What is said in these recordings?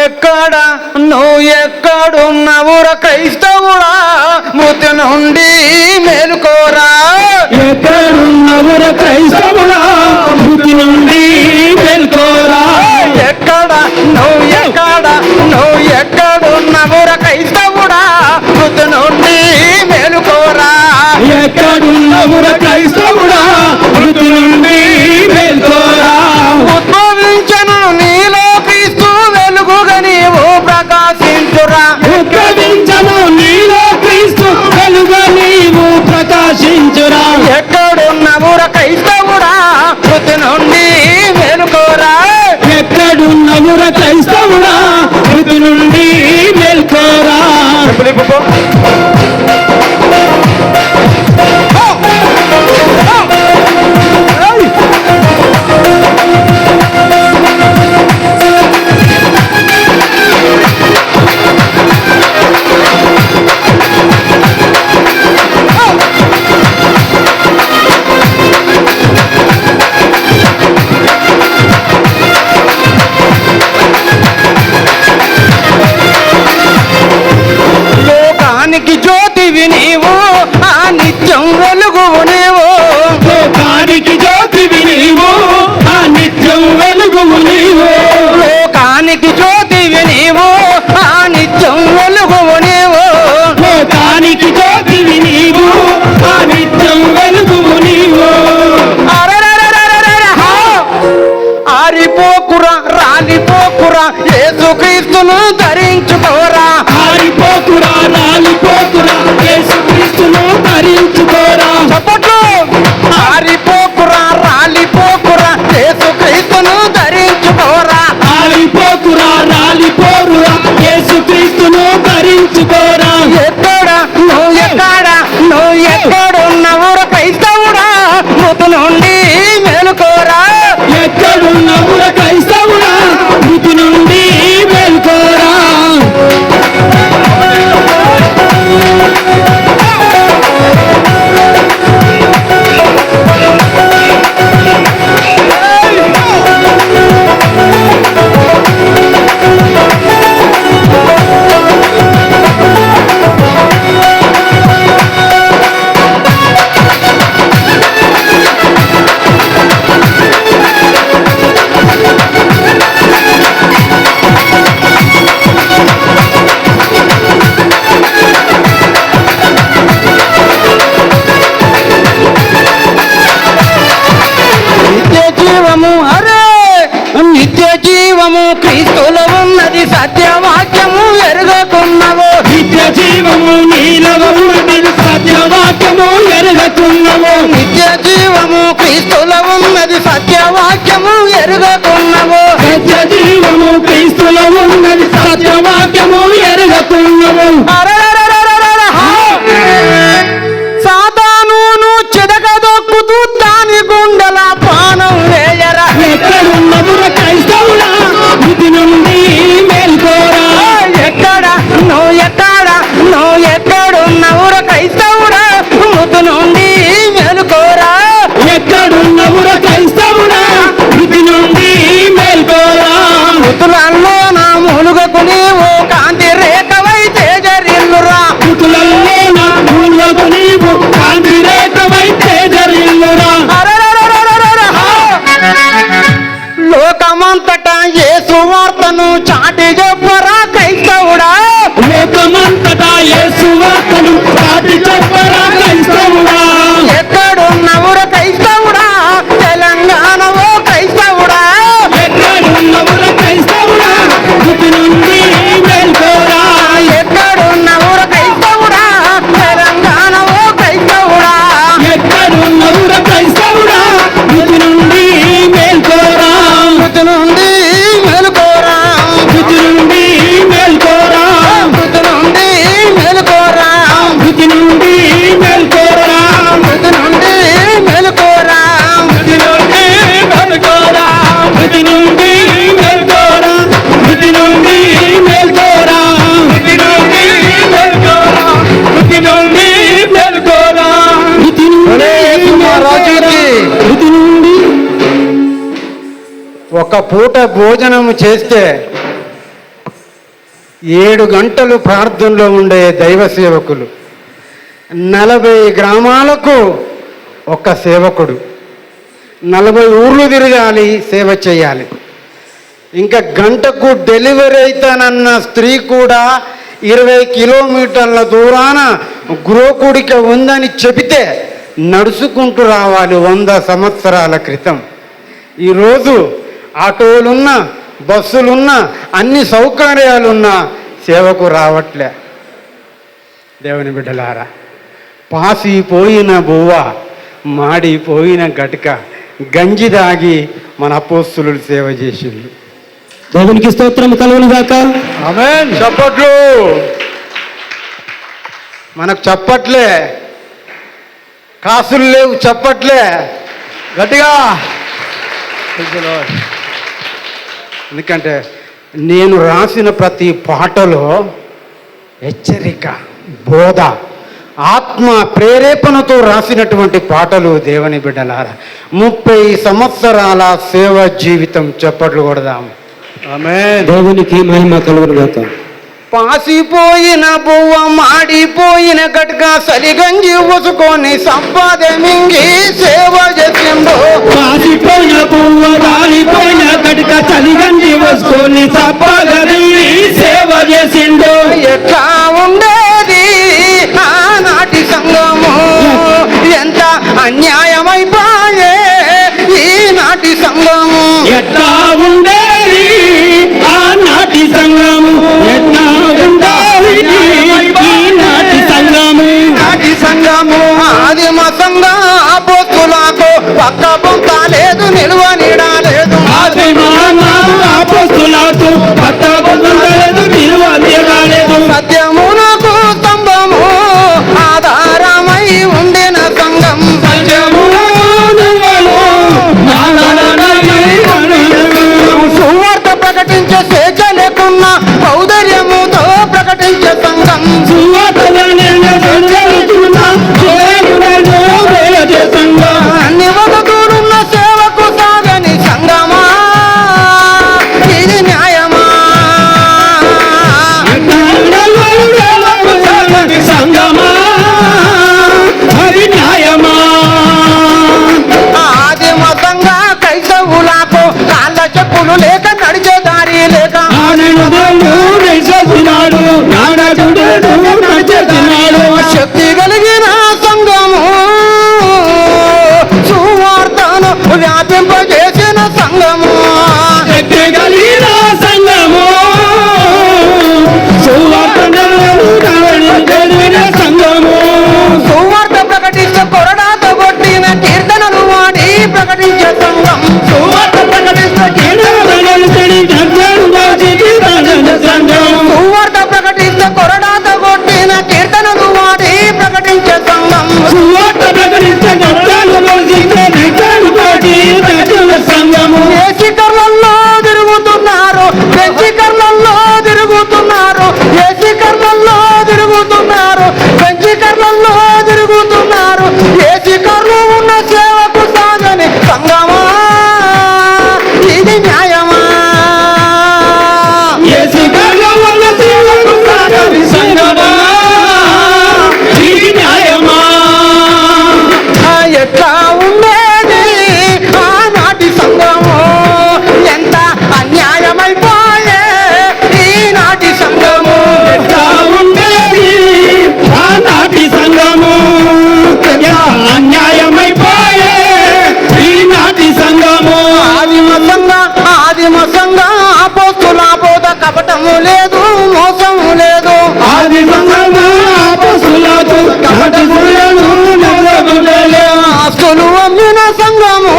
ఎక్కడ నువ్వు ఎక్కడున్నవుర క్రైస్తవుడా మృతి నుండి మేలుకోరా. ఎక్కడున్నవుర క్రైస్తవుడా మృతి నుండి మేలుకోరా. ఎక్కడ నువ్వు ఎక్కడున్నవుర క్రైస్తవుడా మృతి నుండి మేలుకోరా. ఎక్కడున్నవుర క్రైస్తవుడా మృతి నుండి మేలుకోరా. ఉద్భవించను నీలో క్రీస్తు వెలుగుగా నీవు ప్రకాశించురా. ఉద్భవించను నీలో క్రీస్తు వెలుగుగా నీవు ప్రకాశించురా. ఎక్కడున్నవుర క్రైస్తవుడా మృతి నుండి మేలుకోరా. ఎక్కడున్నవుర క్రైస్తవుడా మృతి నుండి మేలుకోరా. జ్యోతివి నీవు ఆ నిత్యం వెలుగువు నీవు. లోకానికి జ్యోతివి నీవు ఆ నిత్యం వెలుగువు నీవు. లోకానికి జ్యోతివి నీవు ఆ నిత్యం వెలుగువు నీవు. లోకానికి జ్యోతివి నీవు ఆ నిత్యం వెలుగువు నీవు. ఆరిపోకురా రాలిపోకురా యేసుక్రీస్తును ధరించుకోరా. ఆరిపోకురా రాలిపోకురా యేసుక్రీస్తును ధరించుకోరా. చప్పట్లు. ఆరిపోకురా రాలిపోకురా యేసుక్రీస్తును ధరించుకోరా. ఆరిపోకురా రాలిపోరురా యేసుక్రీస్తును ధరించుకోరా. ఎక్కడ నువ్వు ఎక్కడున్నవుర క్రైస్తవుడా మృతి నుండి మేలుకోరా. ఎక్కడున్నవుర క్రైస్తవుడా మృతి నుండి మేలుకోరా. నిత్య జీవము క్రీస్తులో ఉన్నది సత్యవాక్యము ఎరుగకున్నవు. నిత్య జీవము నీలో ఉన్నది సత్యవాక్యము ఎరుగకున్నవు. నిత్య జీవము క్రీస్తులో ఉన్నది సత్యవాక్యము ఎరుగకున్నవు. నిత్య జీవము క్రీస్తులో ఉన్నది సత్యవాక్యము ఎరుగకున్నవు. సాతానును చెదగదొక్కుతూ దాని గుండెల పానం వేయరా. ఎక్కడున్నవుర క్రైస్తవుడా మృతి నుండి మేల్కోరా. నువ్వు ఎక్కడున్నవుర క్రైస్తవుడా మృతి నుండి మేలుకోరా. ఎక్కడున్నవుర క్రైస్తవుడా మృతి నుండి మేల్కోరా. మృతులలో నా మూలుగకు నీవు కాంతి రేఖవై తేజరిల్లురా. మృతులలో నా మూలుగకు నీవు కాంతి రేఖవై తేజరిల్లురా. లోకమంతటా యేసు వార్తను చాటి చెప్పరా క్రైస్తవుడా. లోకమంతటా యేసు వార్తను చాటి చెప్పరా క్రైస్తవుడా. ఎక్కడున్నవుర క్రైస్తవుడా తెలంగాణలో క్రైస్తవుడా. ఎక్కడున్నవుర క్రైస్తవుడా మృతి నుండి మేల్కోరా. ఎక్కడున్నవుర క్రైస్తవుడా తెలంగాణలో క్రైస్తవుడా. ఎక్కడున్నవుర క్రైస్తవుడా మృతి నుండి మేల్కోరా. మృతి నుండి మేలుకోరా. మృతి నుండి మేల్కోరా. మృతి నుండి మేలుకోరా. మృతి నుండి మేల్కోరా. మృతి నుండి మేలుకోరా. మృతి నుండి మేల్కోరా. మృతి నుండి మేల్కోరా. మృతి నుండి మేల్కోరా. మృతి నుండి మేల్కోరా. మృతి నుండి మేల్కోరా. మృతి ఒక పూట భోజనము చేస్తే 7 గంటలు ప్రార్థనలో ఉండే దైవ సేవకులు, 40 గ్రామాలకు ఒక సేవకుడు, 40 ఊర్లు తిరగాలి, సేవ చేయాలి. ఇంకా గంటకు డెలివరీ అవుతానన్న స్త్రీ కూడా 20 కిలోమీటర్ల దూరాన గృహకూడిక ఉందని చెబితే నడుచుకుంటూ రావాలి 100 సంవత్సరాల క్రితం. ఈరోజు ఆటోలున్నా, బస్సులున్నా, అన్ని సౌకర్యాలున్నా సేవకు రావట్లే. దేవుని బిడ్డలారా, పాసిపోయిన బువ్వ, మాడిపోయిన గటక, గంజి దాగి మన అపోస్తులు సేవ చేసిండ్రు. దేవునికి స్తోత్రం కలుగును గాక. ఆమేన్. చప్పట్లు. మనకు చప్పట్లే, కాసులు లేవు, చప్పట్లే గట్టిగా. ఎందుకంటే నేను రాసిన ప్రతి పాటలో హెచ్చరిక, బోధ, ఆత్మ ప్రేరేపణతో రాసినటువంటి పాటలు. దేవుని బిడ్డలారా, 30 సంవత్సరాల సేవ జీవితం. చప్పట్లు కొడదాం. ఆమేన్. దేవునికి మహిమ కలుగును గాక. పాసిపోయిన బువ్వ, మాడిపోయిన గట్క, సలిగంజి ఉసుకొని సంపాద మింగి సేవ చేసిండు. పాసిపోయిన పువ్వ, మాడిపోయిన గటక, చలిగంజి వేసుకొని సంపాదని సేవ చేసిండు. ఎట్లా ఉండేది ఆనాటి సంఘము, ఎంత అన్యాయమైపోయే ఈనాటి సంఘము. ఎట్లా ఉండేది ఆనాటి సంఘము, ఎట్లా ఉండేది ఈనాటి సంఘము. నాటి సంఘము ఆదిమ సంఘం అపోస్తులకు పక్క పొంత లేదు, నిలువ నీడా లేదు. అపోస్తులకు పట్ట లేదు, నిలువ నీడా లేదు. సత్యమునకు స్తంభము ఆధారమై ఉండిన సంఘం. సువార్త ప్రకటించే స్వేచ్ఛ లేకున్నా ఔదర్యముతో ప్రకటించే సంఘం. అన్ని వదకులున్న సేవకు సాగని సంఘమా, ఇది న్యాయమా? సంగమా అది న్యాయమా? ఆదిమ సంఘ క్రైస్తవులకు కాళ్ళ చెప్పులు లేక, నడిచే దారి లేక, శక్తి కలిగిన సంఘము, సువార్తను వ్యాపింపజేసిన సంఘము. సువార్త ప్రకటించే కొరడాతో కొట్టిన కీర్తనలు వాడి ప్రకటించే సంఘం. సువార్త ప్రకటించే సువార్త ప్రకటించే కొరడాతో కొట్టిన కీర్తనలు వాడి ప్రకటించే సంఘం. ఏ శిఖర్లలో తిరుగుతున్నారు, పెంచి కర్లలో తిరుగుతున్నారు, ఏ శిఖర్లలో తిరుగుతున్నారు, పెంచి కర్లలో తిరుగుతున్నారు. ఏ శిఖర్లు ఉన్న సేవకు సాగని సంఘమా, ఇది న్యాయమా? ఎట్లా ఉండేది ఆనాటి సంఘము, ఎంత అన్యాయమైపోయే ఈనాటి సంఘము. అన్యాయమైపోయే ఈనాటి సంఘము. ఆదిమ సంఘ అపోస్తుల బోధ కపటము లేదు, మోసము లేదు. ఆది సంఘము అపోస్తులకు కపటము లేదు, మోసము లేదు. ఆస్తులు అమ్మిన సంఘము,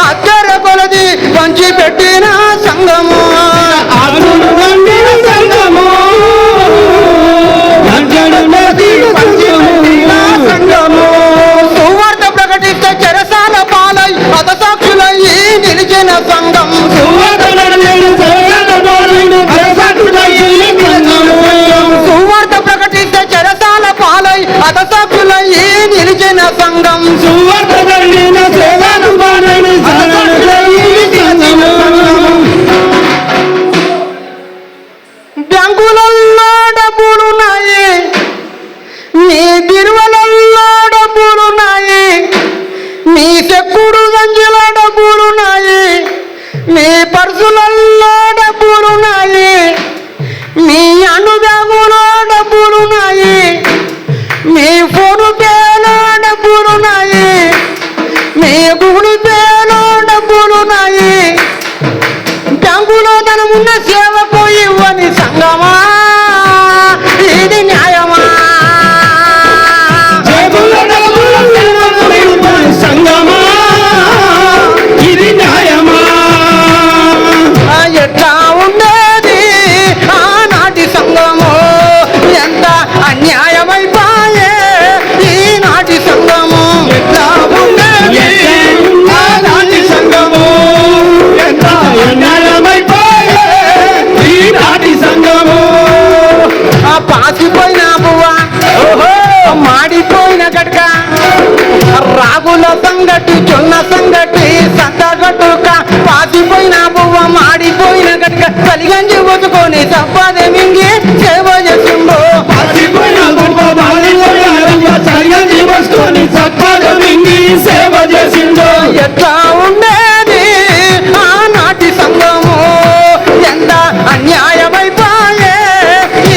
అద్దర కొలది పంచి పెట్టిన సంఘము. ఆస్తులు అమ్మిన సంఘము, లంచడు నది పంచిన సంఘము. సువార్త ప్రకటిస్తే చెరసాల పాలై హతసాక్షులయ్యి నిలిచిన సంఘం. సువార్త ప్రకటిస్తే చెరసాల పాలై హతసాక్షులయ్యి నిలిచిన సంఘం. ధనమున్న సేవకు ఇవ్వని సంగమా, ఇది న్యాయమా? సంగమా ఇది న్యాయమా? ఎట్లా ఉండేది ఆనాటి సంగము, ఎంత అన్యాయమైపోయే ఈనాటి సంగము. ఎట్లా ఉండేది ఆనాటి సంగము, ఎంత అన్యాయమైపోయే ఈనాటి సంగము. పాసిపోయిన బువ్వ, మాడిపోయిన గట్క, రాగుల సంగటి జొన్న సంగటి సత్తగట్టుక, పాసిపోయిన బువ్వ మాడిపోయిన గట్క, కలిగంజి ఒతుకొని తప్పదే మింగి సేవ చేసిండు. పాసిపోయిన బువ్వ మాడిపోయిన కలిగంజి వస్తుని తప్పదే మింగి సేవ చేసిండు. ఎట్లా ఉండేది ఆనాటి సంగము, ఎంత అన్యాయమైపోయే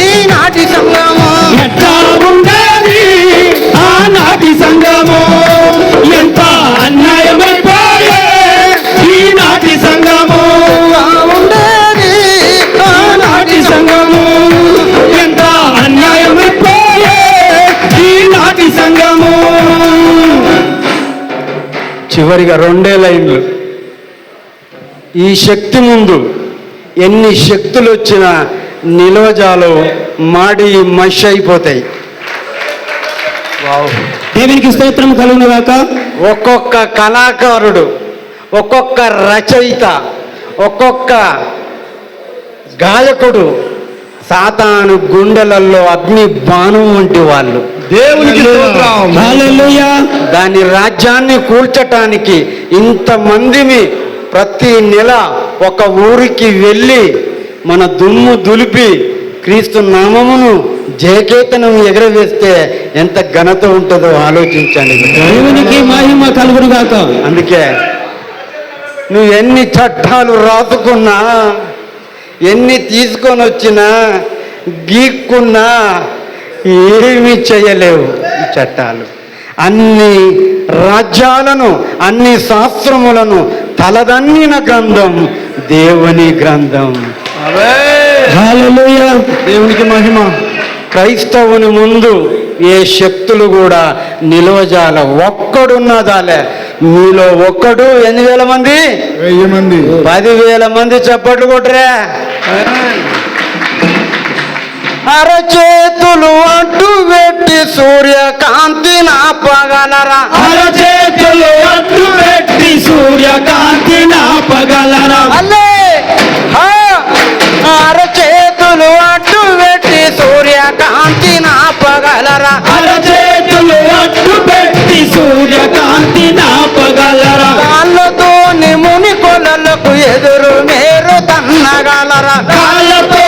ఈనాటి సంగము. ఎట్లా ఉండేది ఆనాటి సంగము, ఎంత అన్యాయమైపోయే ఈనాటి సంగము. ఉండేది ఆనాటి సంగము, ఎంత అన్యాయమైపోయే ఈనాటి సంగము. చివరిగా 2 లైన్లు. ఈ శక్తి ముందు ఎన్ని శక్తులు వచ్చినా నిలవజాలు మాడి మషి అయిపోతాయి. దేవునికి స్తోత్రం కలుగును గాక. ఒక్కొక్క కళాకారుడు, ఒక్కొక్క రచయిత, ఒక్కొక్క గాయకుడు సాతాను గుండెలలో అగ్ని బాణం వంటి వాళ్ళు. దేవునికి స్తోత్రం. హల్లెలూయా. దాని రాజ్యాన్ని కూల్చటానికి ఇంతమందిని ప్రతి నెల ఒక ఊరికి వెళ్ళి మన దుమ్ము దులిపి క్రీస్తు నామమును జయకేతనం ఎగరవేస్తే ఎంత ఘనత ఉంటుందో ఆలోచించండి. దేవునికి మహిమ కలుగును గాక. అందుకే నువ్వు ఎన్ని చట్టాలు రాసుకున్నా, ఎన్ని తీసుకొని వచ్చినా, గీక్కున్నా ఏమీ చేయలేవు ఈ చట్టాలు. అన్ని రాజ్యాలను, అన్ని శాస్త్రములను తలదన్నిన గ్రంథం దేవుని గ్రంథం. హల్లెలూయా. దేవునికి మహిమ. క్రైస్తవుని ముందు ఏ శక్తులు కూడా నిలవజాల. ఒక్కడున్నదాలే. మీలో ఒక్కడు 8,000 మంది, 1000 మంది, 10,000 మంది చప్పట్లు కొట్టరే. అరచేతులు అడ్డు పెట్టి సూర్యకాంతి నాపగలరా? అరచేతులు అడ్డు పెట్టి సూర్యకాంతి నాపగలరా? అల్లే అరచేతులు అడ్డు పెట్టి సూర్యకాంతి నాపగలరా? అరచేతులు అడ్డు పెట్టి సూర్యకాంతి నాపగలరా? కాళ్ళతో ముని కొలలకు ఎదురు మేరు తన్నగలరా? కాళ్ళతో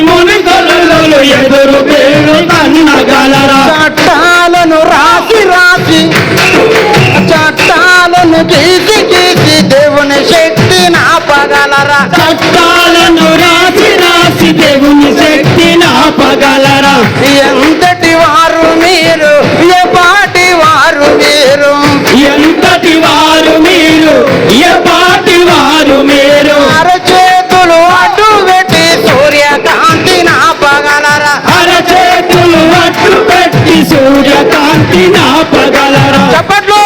ముని కొలలు ఎదురు పేరు తన్నగలరా? చట్టాలను రాసి రాసి, చట్టాలను గీసి గీసి దేవుని శక్తి నాపగలరా? చట్టాలను రాసి రాసి దేవుని శక్తి నాపగలరా? ఎంతటి వారు మీరు, ఏ పాటి వారు మీరు, ఎంతటి వారు మీరు, ఏ పాటి వారు మీరు? అరచేతులు అడ్డు పెట్టి సూర్యకాంతి నాపగలరా? అరచేతులు అడ్డు పెట్టి సూర్యకాంతి నాపగలరా? చప్పట్లు.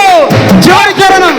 చివరి చరణం.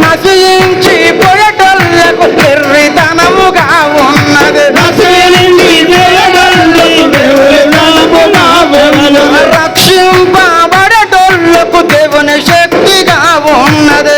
నశించి పోయేటోళ్ళకు నిర్విధనముగా ఉన్నది, రక్షింపబడేటోళ్ళకు దేవుని శక్తిగా ఉన్నది.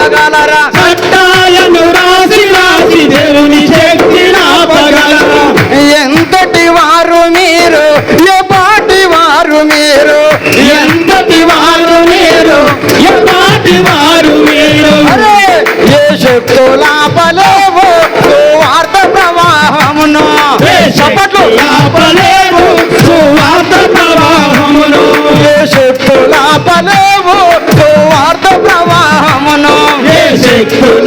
ఆపగలరా చట్టాలను రాసి రాసి దేవుని శక్తి ఆపగలరా ఎంతటి వారు మీరు ఎపాటి వారు మీరు ఎంతటి వారు మీరు ఎపాటి వారు మీరు అరే ఏ శక్తులాపలేవు సువార్త ప్రవాహమును చప్పట్లు ఆపలేవు సువార్త ప్రవాహమును ఏ శక్తులాపలేవు సువార్త ప్రవాహమును ఏ శక్తుల